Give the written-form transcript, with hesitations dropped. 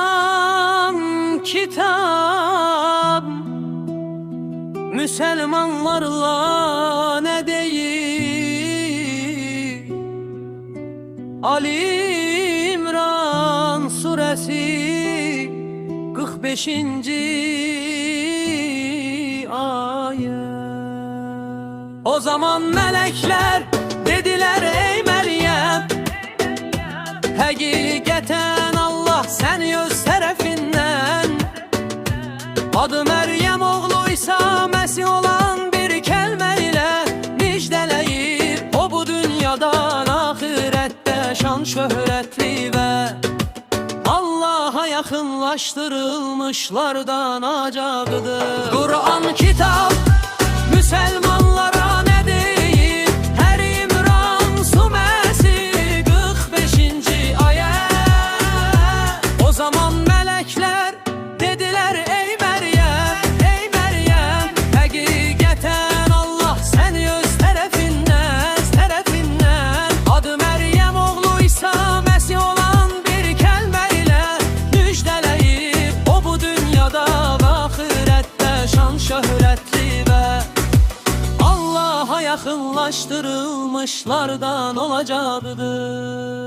Kur'an kitap Müslümanlarla ne değil? Ali İmran suresi 45. ayet. O zaman melekler dediler ey Meryem, həqiqətən Allah səni öz tərəfindən, adı Məryəm oğlu İsa Məsih olan bir kəlmə ilə müjdələyir. O bu dünyadan axirətdə şan şöhrətli və Allah'a yaxınlaşdırılmışlardan acaqdır. Kur'an kitap Müslümanlara ne deyir? Hər İmran surəsi 45. ayet. O zaman melekler dediler ey Meryem, ey Meryem, həqiqətən Allah səni öz tərəfindən, adı Məryəm oğlu İsa Məsih olan bir kəlmə ilə müjdələyir. O bu dünyada və axirətdə şan şöhrətli və Allah'a yaxınlaşdırılmışlardan olacaqdır.